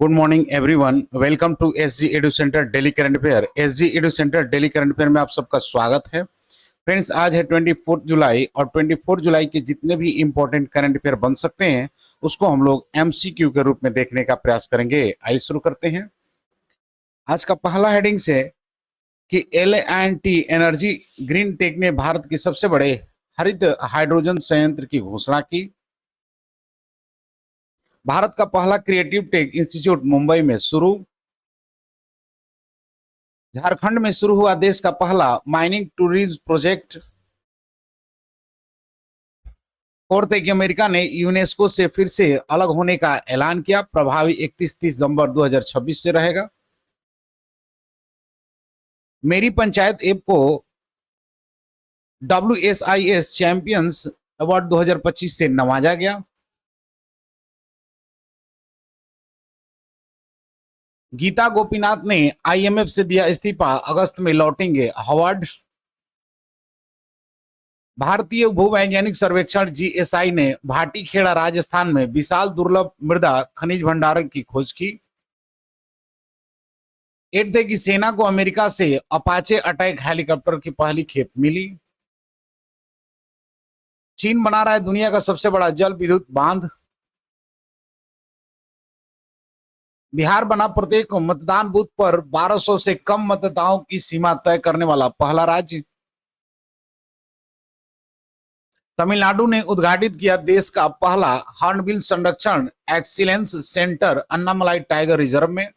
Good morning everyone, welcome to SG edu centre daily current affair. SG edu centre daily current affair में आप सबका स्वागत है। Friends, आज है 24 जुलाई और 24 जुलाई के जितने भी इंपॉर्टेंट करंट अफेयर बन सकते हैं उसको हम लोग एमसीक्यू के रूप में देखने का प्रयास करेंगे। आइए शुरू करते हैं। आज का पहला हेडिंग है कि एल&टी एनर्जी ग्रीन टेक ने भारत के सबसे बड़े हरित हाइड्रोजन संयंत्र की घोषणा की। भारत का पहला क्रिएटिव टेक इंस्टीट्यूट मुंबई में शुरू। झारखंड में शुरू हुआ देश का पहला माइनिंग टूरिज्म प्रोजेक्ट। फोर्थ है कि अमेरिका ने यूनेस्को से फिर से अलग होने का ऐलान किया। प्रभावी 31 दिसंबर 2026 से रहेगा। मेरी पंचायत ऐप को WSIS चैंपियंस अवार्ड 2025 से नवाजा गया। गीता गोपीनाथ ने IMF से दिया इस्तीफा, अगस्त में लौटेंगे हवार्ड। भारतीय भूवैज्ञानिक सर्वेक्षण GSI ने भाटीखेड़ा राजस्थान में विशाल दुर्लभ मृदा खनिज भंडारण की खोज की। एट थे कि सेना को अमेरिका से अपाचे अटैक हेलीकॉप्टर की पहली खेप मिली। चीन बना रहा है दुनिया का सबसे बड़ा जल विद्युत बांध। बिहार बना प्रत्येक मतदान बूथ पर 1200 से कम मतदाताओं की सीमा तय करने वाला पहला राज्य। तमिलनाडु ने उद्घाटित किया देश का पहला हॉर्नबिल संरक्षण excellence centre Annamalai tiger reserve में।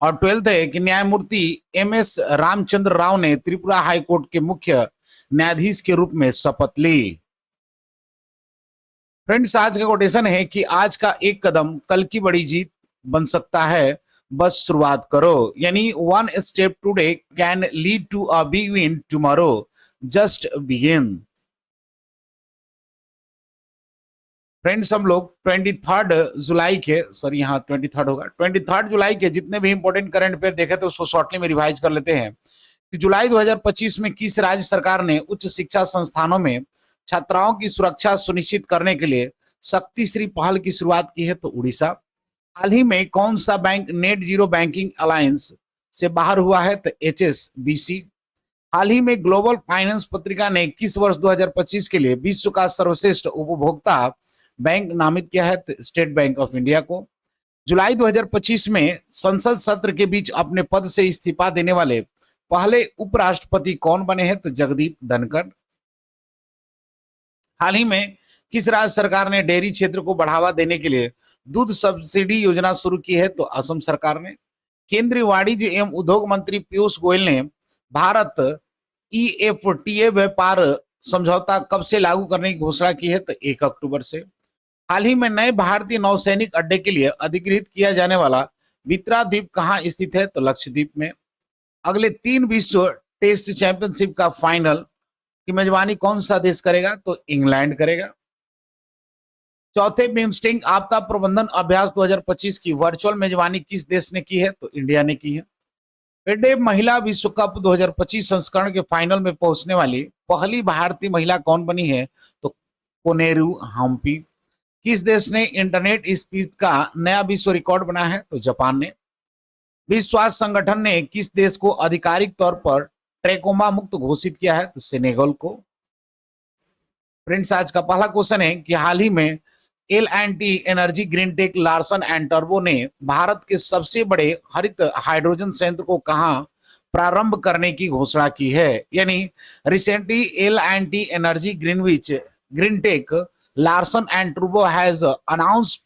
और 12th है कि न्यायमूर्ति MS रामचंद्र राव ने त्रिपुरा हाईकोर्ट के मुख्य न्यायाधीश के रूप में शपथ ली। फ्रेंड्स, आज का कोटेशन है कि आज का एक कदम कल की बड़ी जीत बन सकता है, बस शुरुआत करो। यानी one step today can lead to a big win tomorrow, just begin. Friends, हम लोग 23 जुलाई के यहाँ 23 होगा 23 जुलाई के जितने भी इंपॉर्टेंट करंट अफेयर देखे थे उसको शॉर्टली में रिवाइज कर लेते हैं कि जुलाई 2025 में किस राज्य सरकार ने उच्च शिक्षा संस्थानों में छात्राओं की सुरक्षा सुनिश्चित करने के लिए शक्ति श्री पहल की शुरुआत की है? तो उड़ीसा। हाल ही में कौन सा bank net zero banking alliance से बाहर हुआ है? तो HSBC। हाल ही में ग्लोबल फाइनेंस पत्रिका ने किस वर्ष 2025 के लिए विश्व का सर्वश्रेष्ठ उपभोक्ता बैंक नामित किया है? तो स्टेट बैंक ऑफ इंडिया को। जुलाई 2025 में संसद सत्र के बीच अपने पद से इस्तीफा देने वाले पहले उपराष्ट्रपति कौन बने हैं? तो जगदीप धनखड़। हाल ही में किस राज्य सरकार ने डेयरी क्षेत्र को बढ़ावा देने के लिए दूध सब्सिडी योजना शुरू की है? तो असम सरकार ने। केंद्रीय वाणिज्य एवं उद्योग मंत्री पीयूष गोयल ने भारत EFTA व्यापार समझौता कब से लागू करने की घोषणा की है? तो 1 अक्टूबर से। हाल ही में नए भारतीय नौसैनिक अड्डे के लिए अधिकृत किया जाने वाला बित्रा द्वीप कहाँ स्थित है? तो लक्षद्वीप में। अगले 3 विश्व टेस्ट चैंपियनशिप का फाइनल की मेजबानी कौन सा देश करेगा? तो इंग्लैंड करेगा। चौथे बिम्स्टेक आपदा प्रबंधन अभ्यास 2025 की वर्चुअल मेजबानी किस देश ने की है? तो इंडिया ने की है। फेडे महिला विश्व कप 2025 संस्करण के फाइनल में पहुंचने वाली पहली भारतीय महिला कौन बनी है? तो कोनेरू हम्पी। किस देश ने इंटरनेट स्पीड का नया विश्व रिकॉर्ड बनाया है? तो जापान ने। विश्व स्वास्थ्य संगठन ने किस देश को आधिकारिक तौर पर ट्रैकोमा मुक्त घोषित किया है? तो सेनेगल को। फ्रेंड्स, आज का पहला क्वेश्चन है कि हाल ही में L and T energy green tech Larsen and टर्बो ने भारत के सबसे बड़े हरित हाइड्रोजन संयंत्र को कहां प्रारंभ करने की घोषणा की है? यानी recently L and T energy green tech Larsen and टर्बो has announced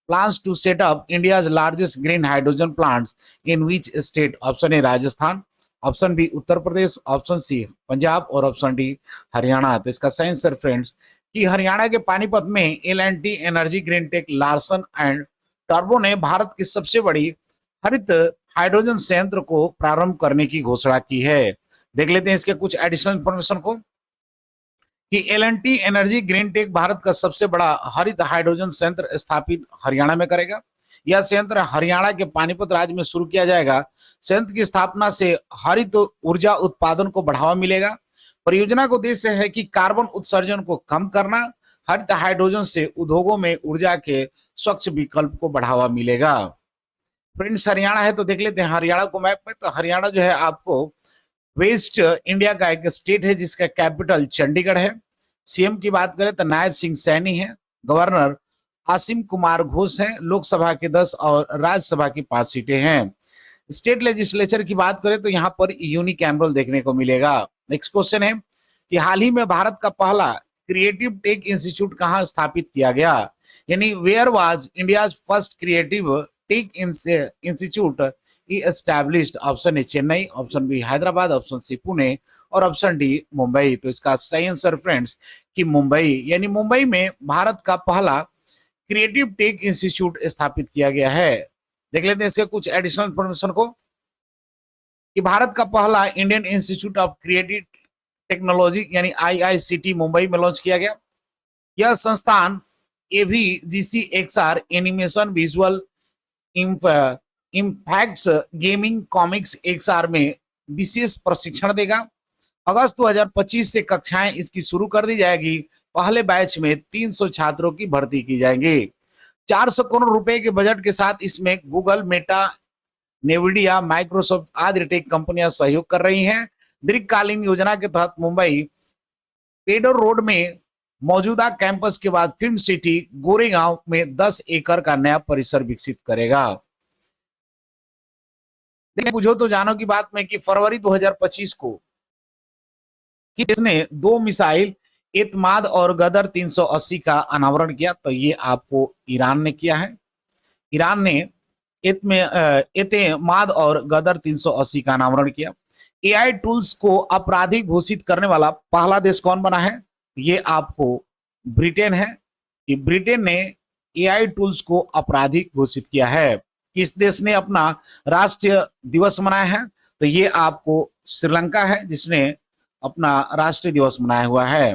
plans to set up India's largest green hydrogen plants in which state? Option A Rajasthan, option B Uttar Pradesh, option C Punjab और ऑप्शन डी हरियाणा। तो इसका सही आंसर फ्रेंड्स कि हरियाणा के पानीपत में L and T energy green tech Larsen and टर्बो ने भारत की सबसे बड़ी हरित हाइड्रोजन संयंत्र को प्रारंभ करने की घोषणा की है। देख लेते हैं इसके कुछ एडिशनल इंफॉर्मेशन को कि L and T energy green tech Bharat का सबसे बड़ा हरित हाइड्रोजन संयंत्र स्थापित हरियाणा में करेगा। यह संयंत्र हरियाणा के पानीपत राज्य में शुरू किया जाएगा। संयंत्र की स्थापना से हरित ऊर्जा उत्पादन को बढ़ावा मिलेगा। परियोजना का उद्देश्य है कि कार्बन उत्सर्जन को कम करना, हरित हाइड्रोजन से उद्योगों में ऊर्जा के स्वच्छ विकल्प को बढ़ावा मिलेगा। फ्रेंड्स, हरियाणा है तो देख लेते हैं हरियाणा को मैप में। तो हरियाणा जो है आपको वेस्ट इंडिया का एक स्टेट है जिसका कैपिटल चंडीगढ़ है। सीएम की बात करें तो नायब सिंह सैनी है। गवर्नर आसिम कुमार घोष हैं। लोकसभा के 10 और राज्यसभा की 5 सीटें हैं। स्टेट लेजिस्लेचर की बात करें तो यहाँ पर यूनिकैमरल देखने को मिलेगा। नेक्स्ट क्वेश्चन है कि हाल ही में भारत का पहला क्रिएटिव टेक इंस्टीट्यूट कहाँ स्थापित किया गया, यानी where was India first creative tech institute established. Option A Chennai, option B Hyderabad, option C Pune और ऑप्शन डी मुंबई। तो इसका सही आंसर फ्रेंड्स कि मुंबई, यानी मुंबई में भारत का पहला क्रिएटिव टेक इंस्टीट्यूट स्थापित किया गया है। देख लेते हैं इसके कुछ एडिशनल इंफॉर्मेशन को कि भारत का पहला Indian institute of creative technology यानी IICT मुंबई में लॉन्च किया गया। यह संस्थान AVGC XR animation visual impacts gaming comics XR में विशेष प्रशिक्षण देगा। अगस्त 2025 से कक्षाएं इसकी शुरू कर दी जाएगी। पहले बैच में 300 छात्रों की भर्ती की जाएंगी। 400 करोड़ रुपए के बजट के साथ इसमें गूगल, मेटा, नेविडिया, माइक्रोसॉफ्ट आदि टेक कंपनियां सहयोग कर रही हैं। दीर्घकालीन योजना के तहत मुंबई पेडर रोड में मौजूदा कैंपस के बाद फिल्म सिटी गोरेगांव में 10 एकड़ का नया परिसर विकसित करेगा। बुझो तो जानो की बात में कि फरवरी 2025 को किसने 2 मिसाइल एतमाद और गदर 380 का अनावरण किया, तो ये आपको ईरान ने किया है। ईरान ने एतमाद और गदर 380 का अनावरण किया। AI टूल्स को आपराधिक घोषित करने वाला पहला देश कौन बना है, ये आपको ब्रिटेन है। कि ब्रिटेन ने AI टूल्स को आपराधिक घोषित किया है। किस देश ने अपना राष्ट्रीय दिवस मनाया है, तो ये आपको श्रीलंका है जिसने अपना राष्ट्रीय दिवस मनाया हुआ है।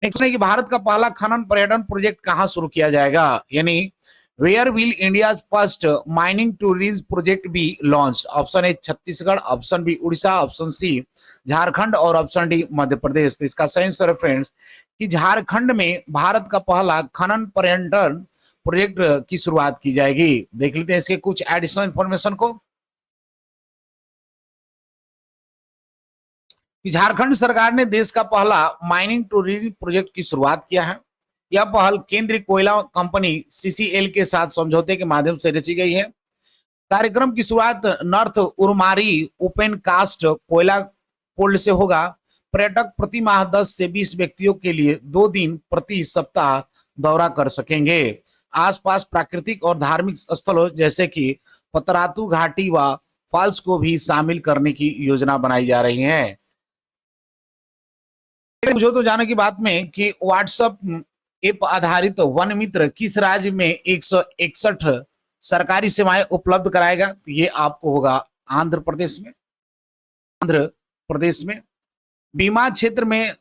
नेक्स्ट है कि भारत का पहला खनन पर्यटन प्रोजेक्ट कहां शुरू किया जाएगा, यानी where will India first mining tourism project be launched. Option A Chhattisgarh, option B Orissa, option C Jharkhand और ऑप्शन डी मध्य प्रदेश। तो इसका सही आंसर है फ्रेंड्स कि झारखंड में भारत का पहला खनन पर्यटन प्रोजेक्ट की शुरुआत की जाएगी। देख लेते हैं इसके कुछ एडिशनल इंफॉर्मेशन को कि झारखंड सरकार ने देश का पहला माइनिंग टूरिज्म प्रोजेक्ट की शुरुआत किया है। यह पहल केंद्रीय कोयला कंपनी CCL के साथ समझौते के माध्यम से रची गई है। कार्यक्रम की शुरुआत नॉर्थ उरमारी ओपन कास्ट कोयला पोल्ड से होगा। पर्यटक प्रति माह 10 से 20 व्यक्तियों के लिए 2 दिन प्रति सप्ताह दौरा कर सकेंगे। आसपास प्राकृतिक और धार्मिक स्थलों जैसे कि पतरातू घाटी व फॉल्स को भी शामिल करने की योजना बनाई जा रही है। मुझे तो जाने की बात में कि व्हाट्सएप ऐप आधारित वन मित्र किस राज्य में 161 सरकारी सेवाएं उपलब्ध कराएगा, ये आपको होगा आंध्र प्रदेश में। आंध्र प्रदेश में बीमा क्षेत्र में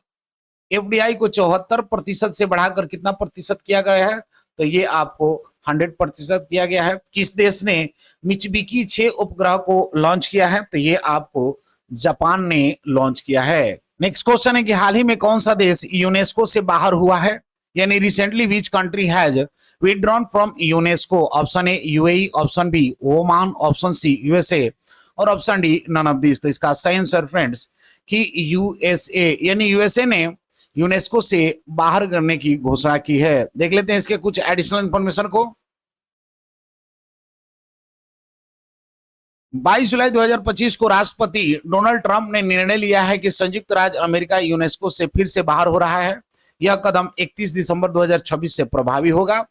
FDI को 74% से बढ़ाकर कितना प्रतिशत किया गया है, तो ये आपको 100% किया गया है। किस देश ने मित्सुबिशी 6 उपग्रह को लॉन्च किया है, तो ये आपको जापान ने लॉन्च किया है। नेक्स्ट क्वेश्चन है कि हाल ही में कौन सा देश यूनेस्को से बाहर हुआ है, यानी recently which country has withdrawn from UNESCO. Option A UAE, option B Oman, option C USA और option D none of this. तो इसका सही आंसर फ्रेंड्स कि USA, यानी USA ने यूनेस्को से बाहर करने की घोषणा की है। देख लेते हैं इसके कुछ एडिशनल इंफॉर्मेशन को। 22 जुलाई 2025 को राष्ट्रपति डोनाल्ड ट्रंप ने निर्णय लिया है कि संयुक्त राज्य अमेरिका यूनेस्को से फिर से बाहर हो रहा है। यह कदम 31 दिसंबर 2026 से प्रभावी होगा।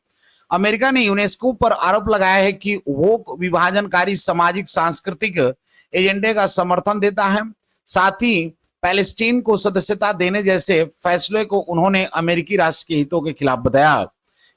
अमेरिका ने यूनेस्को पर आरोप लगाया है कि वो विभाजनकारी सामाजिक सांस्कृतिक एजेंडे का समर्थन देता है। साथ ही पैलेस्टीन को सदस्यता देने जैसे फैसले को उन्होंने अमेरिकी राष्ट्र के हितों के खिलाफ बताया।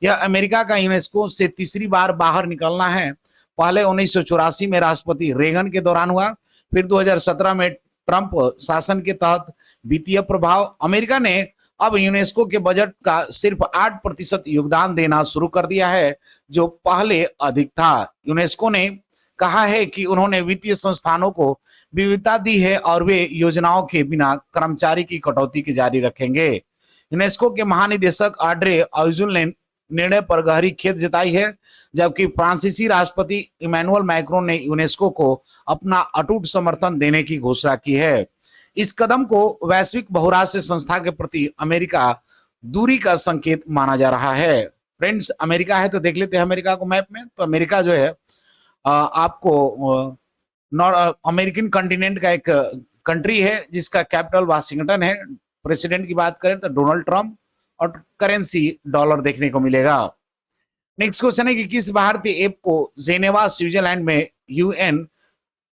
यह अमेरिका का यूनेस्को से तीसरी बार बाहर निकलना है। पहले 1984 में राष्ट्रपति रेगन के दौरान हुआ, फिर 2017 में ट्रंप शासन के तहत वित्तीय प्रभाव। अमेरिका ने अब यूनेस्को के बजट का सिर्फ 8% योगदान देना शुरू कर दिया है, जो पहले अधिक था। यूनेस्को ने कहा है कि उन्होंने वित्तीय संस्थानों को विविधता दी है और वे योजनाओं के बिना कर्मचारी की कटौती की जारी रखेंगे। यूनेस्को के महानिदेशक ऑड्रे ऑजुल ने निर्णय पर गहरी खेद जताई है, जबकि फ्रांसीसी राष्ट्रपति इमैनुअल मैक्रोन ने यूनेस्को को अपना अटूट समर्थन देने की घोषणा की है। इस कदम को वैश्विक बहुराष्ट्रीय संस्था के प्रति अमेरिका दूरी का संकेत माना जा रहा है। फ्रेंड्स, अमेरिका है तो देख लेते हैं अमेरिका को मैप में। तो अमेरिका जो है आपको अमेरिकन कॉन्टिनेंट का एक कंट्री है जिसका कैपिटल वाशिंगटन है। प्रेसिडेंट की बात करें तो डोनाल्ड ट्रंप और करेंसी डॉलर देखने को मिलेगा। नेक्स्ट क्वेश्चन है कि किस भारतीय ऐप को जेनेवा स्विट्जरलैंड में यूएन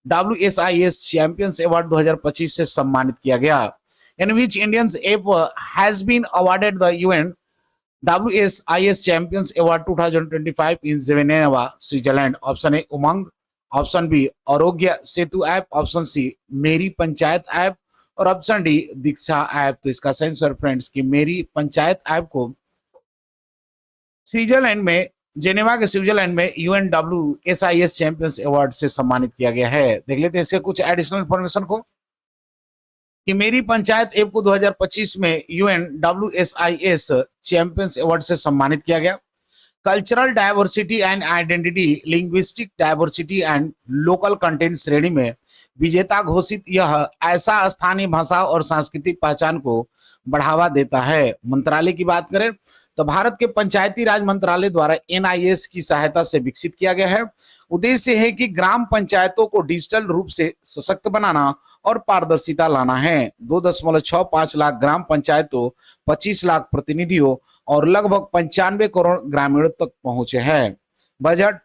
WSIS चैंपियंस अवार्ड 2025 से सम्मानित किया गया। In which Indian app has been awarded the UN WSIS champions award 2025 in Geneva Switzerland. Option A Umang, option B Aarogya Setu app, option C Meri Panchayat app और ऑप्शन डी दीक्षा ऐप। तो इसका सही answer friends कि Meri Panchayat app को स्विट्जरलैंड में, जेनेवा के Switzerland में UNWSIS champions award से सम्मानित किया गया है। देख लेते हैं इसके कुछ एडिशनल इंफॉर्मेशन को कि मेरी पंचायत ऐप को 2025 में UNWSIS चैंपियंस अवार्ड से सम्मानित किया गया। Cultural diversity and identity, linguistic diversity and local content श्रेणी में विजेता घोषित यह ऐसा स्थानीय भाषा और सांस्कृतिक पहचान को बढ़ावा देता है। मंत्रालय की बात करें तो भारत के पंचायती राज मंत्रालय द्वारा NIS की सहायता से विकसित किया गया है। उद्देश्य है कि ग्राम पंचायतों को डिजिटल रूप से सशक्त बनाना और पारदर्शिता लाना है। 2.65 लाख ग्राम पंचायतों, 25 लाख प्रतिनिधियों और लगभग 95 करोड़ ग्रामीणों तक पहुंचे हैं। बजट,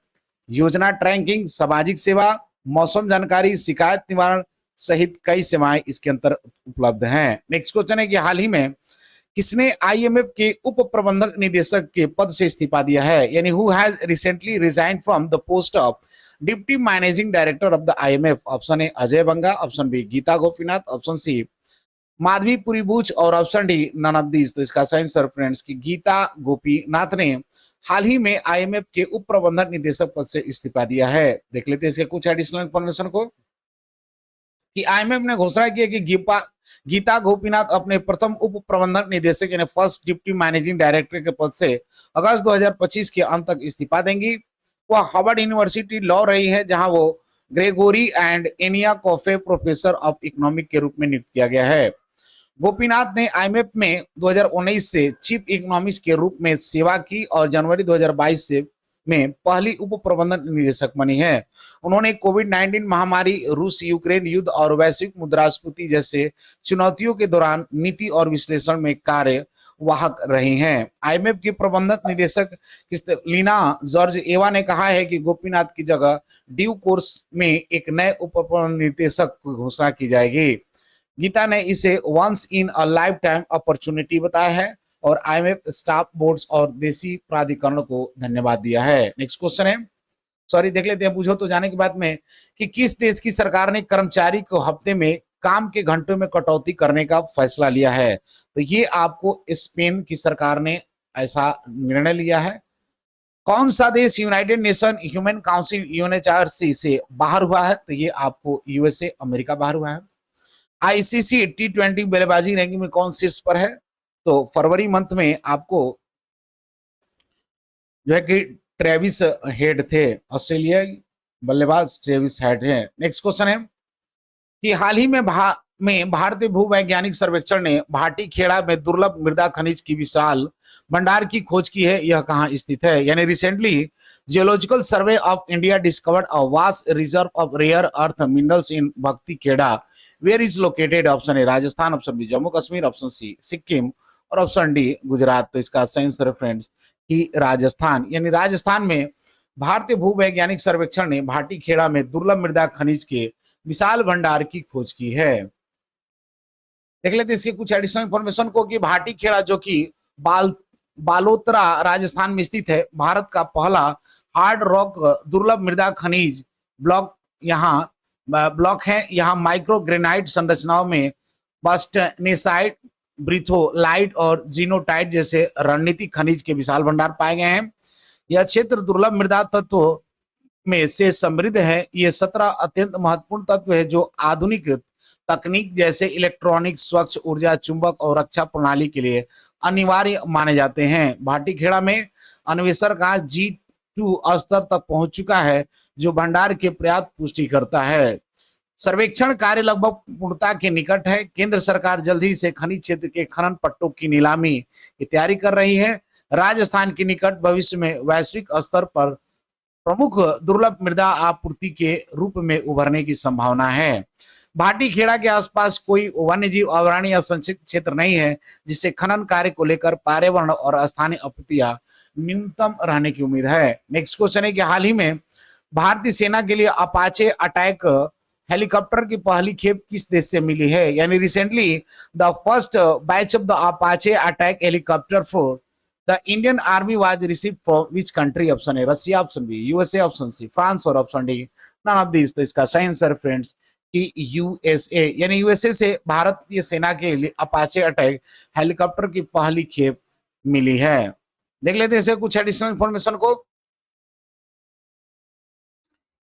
योजना ट्रैकिंग, सामाजिक सेवा, मौसम जानकारी, शिकायत निवारण सहित कई सेवाएं इसके अंतर उपलब्ध हैं। नेक्स्ट क्वेश्चन है कि हाल ही में किसने IMF के उप प्रबंधक निदेशक के पद से इस्तीफा दिया है, यानी who has recently resigned from the post of deputy managing director of the IMF। Option A Ajay Banga, option B Gita Gopinath, option C Madhavi पुरीबूच और option D none of these. तो इसका सही आंसर फ्रेंड्स कि गीता गोपीनाथ ने हाल ही में IMF के उप प्रबंधक निदेशक पद से इस्तीफा दिया है। देख लेते हैं इसके कुछ एडिशनल इंफॉर्मेशन को कि IMF ने घोषणा की है कि गीता गोपीनाथ अपने प्रथम उप प्रबंधक निदेशक यानी फर्स्ट डिप्टी मैनेजिंग डायरेक्टर के पद से अगस्त 2025 के अंत तक इस्तीफा देंगी। वह हार्वर्ड यूनिवर्सिटी लॉ रही है जहां वो Gregory and Ania Coffey professor of economic के रूप में नियुक्त किया गया है। गोपीनाथ ने IMF में 2019 से चीफ इकोनॉमिस्ट के रूप में सेवा की और जनवरी 2022 से में पहली उप प्रबंधक निदेशक बनी है। उन्होंने कोविड-19 महामारी, रूस यूक्रेन युद्ध और वैश्विक मुद्रास्फीति जैसे चुनौतियों के दौरान नीति और विश्लेषण में कार्यवाहक रहे हैं। IMF की प्रबंधक निदेशक क्रिस्टलिना जॉर्ज एवा ने कहा है कि गोपीनाथ की जगह ड्यू कोर्स में एक नए उप प्रबंधक निदेशक की घोषणा की जाएगी। गीता ने इसे once in a life time opportunity बताया है और IMF स्टाफ बोर्ड्स और देशी प्राधिकरण को धन्यवाद दिया है। नेक्स्ट क्वेश्चन है, सॉरी देख लेते हैं पूछो तो जाने के बाद में कि किस देश की सरकार ने कर्मचारी को हफ्ते में काम के घंटों में कटौती करने का फैसला लिया है। तो ये आपको स्पेन की सरकार ने ऐसा निर्णय लिया है। कौन सा देश United nation human council UNHRC से बाहर हुआ है? तो ये आपको USA अमेरिका बाहर हुआ है। ICC T20 बल्लेबाजी रैंकिंग में कौन शीर्ष पर है? तो फरवरी मंथ में आपको जो है कि ट्रेविस हेड थे, ऑस्ट्रेलियाई बल्लेबाज ट्रेविस हेड है। नेक्स्ट क्वेश्चन है कि हाल ही में भारतीय भूवैज्ञानिक सर्वेक्षण ने भाटी खेड़ा में दुर्लभ मृदा खनिज की विशाल भंडार की खोज की है। यह कहाँ स्थित है? यानी recently geological survey of India discovered a vast reserve of rare earth minerals in Bhakti Kheda. Where is located? Option A Rajasthan, option B Jammu Kashmir, option C Sikkim और ऑप्शन डी गुजरात। तो इसका सही आंसर फ्रेंड्स कि राजस्थान, यानी राजस्थान में भारतीय भूवैज्ञानिक सर्वेक्षण ने भाटी खेड़ा में दुर्लभ मृदा खनिज के विशाल भंडार की खोज की है। देख लेते इसके कुछ एडिशनल इंफॉर्मेशन को कि भाटी खेड़ा जो कि बालोतरा राजस्थान में स्थित है, भारत का पहला हार्ड रॉक दुर्लभ मृदा खनिज ब्लॉक है। यहाँ माइक्रो ग्रेनाइट संरचनाओं में बस्टनेसाइट, ब्रिथोलाइट और जीनोटाइट जैसे रणनीतिक खनिज के विशाल भंडार पाए गए हैं। यह क्षेत्र दुर्लभ मृदा तत्वों में से समृद्ध है। ये 17 अत्यंत महत्वपूर्ण तत्व है जो आधुनिक तकनीक जैसे इलेक्ट्रॉनिक, स्वच्छ ऊर्जा, चुंबक और रक्षा प्रणाली के लिए अनिवार्य माने जाते हैं। भाटीखेड़ा में अन्वेषण का G2 स्तर तक पहुंच चुका है, जो भंडार के पर्याप्त पुष्टि करता है। सर्वेक्षण कार्य लगभग पूर्णता के निकट है। केंद्र सरकार जल्द ही से खनिज क्षेत्र के खनन पट्टों की नीलामी की तैयारी कर रही है। राजस्थान के निकट भविष्य में वैश्विक स्तर पर प्रमुख दुर्लभ मृदा आपूर्ति के रूप में उभरने की संभावना है। भाटीखेड़ा के आसपास कोई वन्यजीव अभयारण्य या संरक्षित क्षेत्र नहीं है, जिससे खनन कार्य को लेकर पर्यावरण और स्थानीय आपत्तियां न्यूनतम रहने की उम्मीद है। नेक्स्ट क्वेश्चन है कि हाल ही में भारतीय सेना के लिए अपाचे अटैक हेलीकॉप्टर की पहली खेप किस देश से मिली है? यानी recently the first batch of the Apache attack helicopter for the Indian army was received from which country? Option A Russia, option B USA, option C France और option D none of this. तो इसका सही answer friends कि USA, यानी USA से भारतीय सेना के लिए अपाचे अटैक हेलीकॉप्टर की पहली खेप मिली है। देख लेते हैं इसे कुछ एडिशनल इंफॉर्मेशन को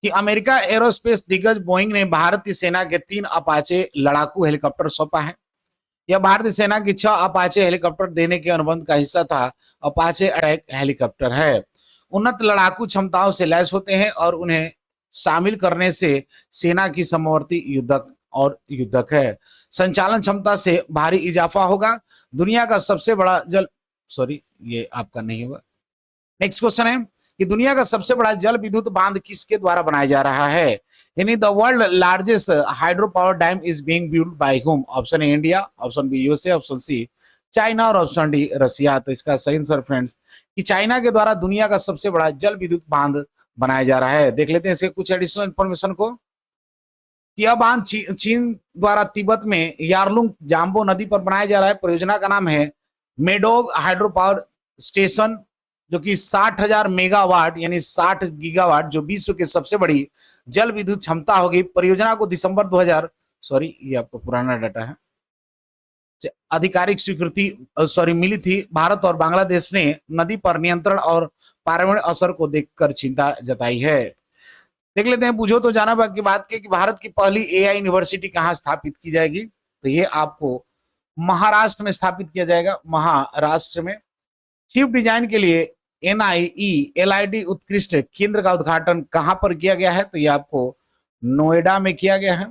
कि अमेरिका एरोस्पेस दिग्गज बोइंग ने भारतीय सेना के 3 अपाचे लड़ाकू हेलीकॉप्टर सौंपा है। यह भारतीय सेना की 6 अपाचे हेलीकॉप्टर देने के अनुबंध का हिस्सा था। अपाचे अटैक हेलीकॉप्टर है उन्नत लड़ाकू क्षमताओं से लैस होते हैं और उन्हें शामिल करने से सेना की समवर्ती युद्धक है। संचालन क्षमता से भारी इजाफा होगा। दुनिया का सबसे बड़ा ये आपका नहीं हुआ। नेक्स्ट क्वेश्चन है कि दुनिया का सबसे बड़ा जल विद्युत बांध किसके द्वारा बनाया जा रहा है? यानी the world largest hydro power dam is being built by whom? Option A India, option B USA, option C China और ऑप्शन डी रसिया। तो इसका सही आंसर फ्रेंड्स कि चाइना के द्वारा दुनिया का सबसे बड़ा जल विद्युत बांध बनाया जा रहा है। देख लेते हैं इसके कुछ एडिशनल इंफॉर्मेशन को कि यह बांध चीन द्वारा तिब्बत में यारलुंग जाम्बो नदी पर बनाया जा रहा है। परियोजना का नाम है मेडोग हाइड्रो पावर स्टेशन, जो कि 60,000 मेगावाट यानी 60 गीगावाट, जो विश्व की सबसे बड़ी जल विद्युत क्षमता होगी। परियोजना को दिसंबर 2000 ये आपको पुराना डाटा है, आधिकारिक स्वीकृति मिली थी। भारत और बांग्लादेश ने नदी पर नियंत्रण और पर्यावरण असर को देखकर चिंता जताई है। देख लेते हैं पूछो तो जाना की बात की कि भारत की पहली एआई यूनिवर्सिटी कहाँ स्थापित की जाएगी? तो ये आपको महाराष्ट्र में स्थापित किया जाएगा। महाराष्ट्र में चीफ डिजाइन के लिए NIE-LID उत्कृष्ट केंद्र का उद्घाटन कहां पर किया गया है? तो ये आपको नोएडा में किया गया है।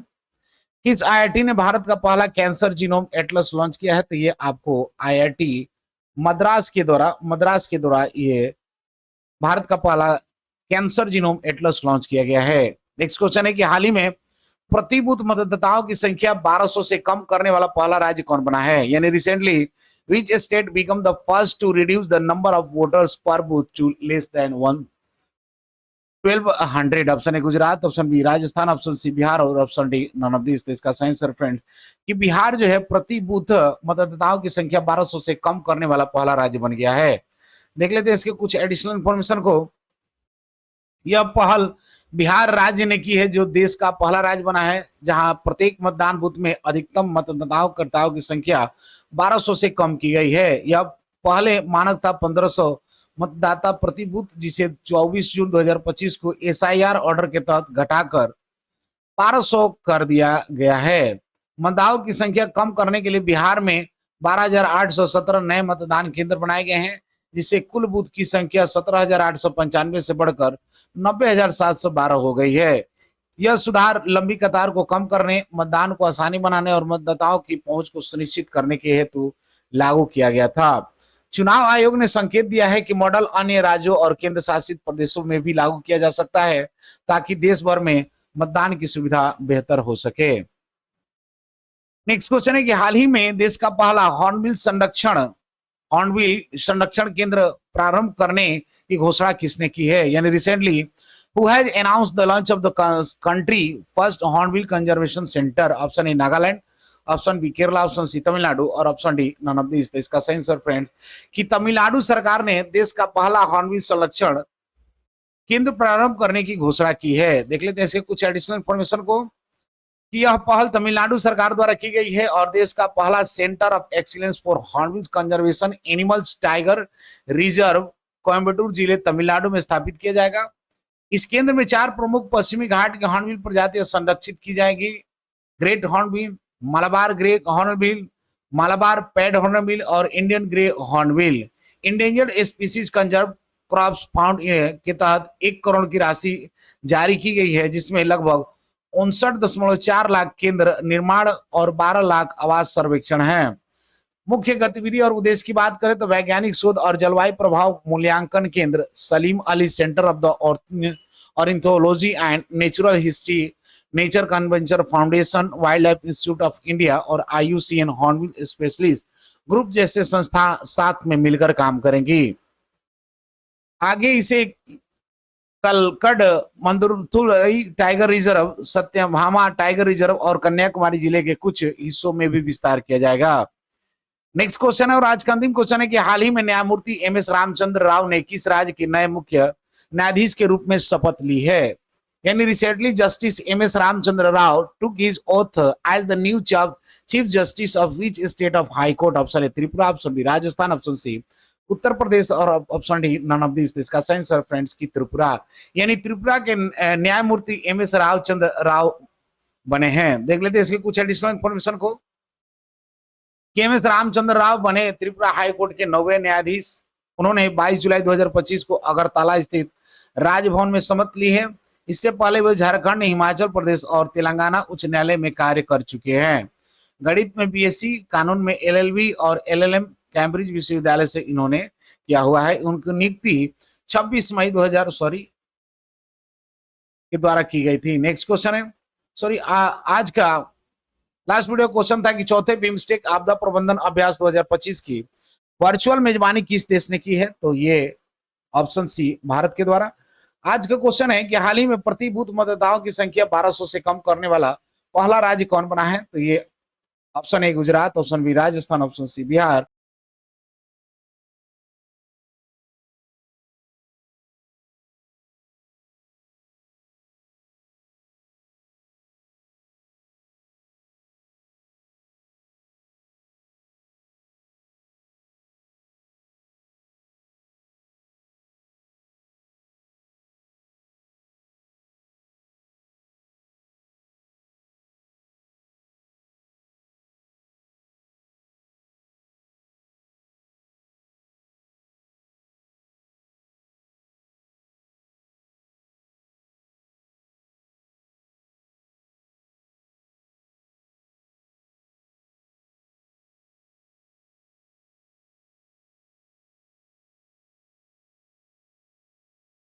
किस IIT ने भारत का पहला कैंसर जीनोम एटलस लॉन्च किया है? तो ये आपको IIT मद्रास के द्वारा ये भारत का पहला कैंसर जीनोम एटलस लॉन्च किया गया है। नेक्स्ट क्वेश्चन है कि हाल ही में प्रतिबूथ मतदाताओं की संख्या 1200 से कम करने वाला पहला राज्य कौन बना है? यानी recently which state become the first to reduce the number of voters per booth to less than 1200? Option A Gujarat, option B Rajasthan, option C Bihar और option D none of this. तो इसका सही आंसर फ्रेंड कि बिहार जो है प्रति बूथ मतदाताओं की संख्या 1200 से कम करने वाला पहला राज्य बन गया है। देख लेते हैं इसके कुछ एडिशनल इंफॉर्मेशन को। यह पहल बिहार राज्य ने की है, जो देश का पहला राज्य बना है जहां प्रत्येक मतदान बूथ में अधिकतम मतदाताओं की संख्या 1200 से कम की गई है। यह पहले मानक था 1500 मतदाता प्रति बूथ, जिसे 24 जून 2025 को SIR ऑर्डर के तहत घटाकर 1200 कर दिया गया है। मतदाताओं की संख्या कम करने के लिए बिहार में 12,817 नए मतदान केंद्र बनाए गए हैं, जिससे कुल बूथ की संख्या 17,895 से बढ़कर 90,712 हो गई है। यह सुधार लंबी कतार को कम करने, मतदान को आसानी बनाने और मतदाताओं की पहुंच को सुनिश्चित करने के हेतु लागू किया गया था। चुनाव आयोग ने संकेत दिया है कि मॉडल अन्य राज्यों और केंद्र शासित प्रदेशों में भी लागू किया जा सकता है, ताकि देश भर में मतदान की सुविधा बेहतर हो सके। नेक्स्ट क्वेश्चन है कि हाल ही में देश का पहला हॉर्नबिल संरक्षण केंद्र प्रारंभ करने की घोषणा किसने की है? यानी recently who has announced the launch of the country first hornbill conservation centre? Option A Nagaland, option B Kerala, option C Tamil Nadu और option D none of this. तो इसका सही आंसर फ्रेंड कि तमिलनाडु सरकार ने देश का पहला हॉर्नबिल संरक्षण केंद्र प्रारंभ करने की घोषणा की है। देख लेते हैं इसके कुछ एडिशनल इंफॉर्मेशन को कि यह पहल तमिलनाडु सरकार द्वारा की गई है और देश का पहला centre of excellence for hornbill conservation animals tiger reserve Coimbatore जिले तमिलनाडु में स्थापित किया जाएगा। इस केंद्र में 4 प्रमुख पश्चिमी घाट की हॉर्नबिल प्रजातियां संरक्षित की जाएगी। Great hornbill, Malabar grey hornbill, Malabar pied hornbill और Indian grey hornbill. Endangered species conserve corpus fund के तहत 1 करोड़ की राशि जारी की गई है, जिसमें लगभग 59.4 लाख केंद्र निर्माण और 12 लाख आवास सर्वेक्षण है। मुख्य गतिविधि और उद्देश्य की बात करें तो वैज्ञानिक शोध और जलवायु प्रभाव मूल्यांकन केंद्र, Salim Ali centre of the ornithology and natural history, nature conservation foundation, wildlife institute of India और IUCN हॉर्नबिल स्पेशलिस्ट ग्रुप जैसे संस्था साथ में मिलकर काम करेंगी। आगे इसे Kalakad Mundanthurai tiger reserve, Satyabhama tiger reserve और कन्याकुमारी जिले के कुछ हिस्सों में भी विस्तार किया जाएगा। नेक्स्ट क्वेश्चन है और आज का अंतिम क्वेश्चन है कि हाल ही में न्यायमूर्ति MS रामचंद्र राव ने किस राज्य के नए मुख्य न्यायाधीश के रूप में शपथ ली है? यानी recently justice MS Ramachandra Rao took his oath as the new chief justice of which state of high court? Option A Tripura, option B Rajasthan, option C Uttar Pradesh और option D none of this. इसका सही आंसर फ्रेंड्स की त्रिपुरा, यानी त्रिपुरा के न्यायमूर्ति MS रामचंद्र राव बने हैं। देख लेते हैं इसके कुछ एडिशनल इंफॉर्मेशन को। MS रामचंद्र राव बने त्रिपुरा हाई कोर्ट के 9वें न्यायाधीश। उन्होंने 22 जुलाई 2025 को अगरतला स्थित राजभवन में शपथ ली है। इससे पहले वे झारखंड, हिमाचल प्रदेश और तेलंगाना उच्च न्यायालय में कार्य कर चुके हैं। गणित में BSc, कानून में LLB और LLM कैम्ब्रिज विश्वविद्यालय से इन्होंने किया हुआ है। उनकी नियुक्ति 26 मई 2000 के द्वारा की गई थी। नेक्स्ट क्वेश्चन है आज का लास्ट वीडियो क्वेश्चन था कि चौथे बिम्स्टेक आपदा प्रबंधन अभ्यास 2025 की वर्चुअल मेजबानी किस देश ने की है? तो ये ऑप्शन सी भारत के द्वारा। आज का क्वेश्चन है कि हाल ही में प्रति बूथ मतदाताओं की संख्या 1200 से कम करने वाला पहला राज्य कौन बना है? तो ये option A Gujarat, option B Rajasthan, option C Bihar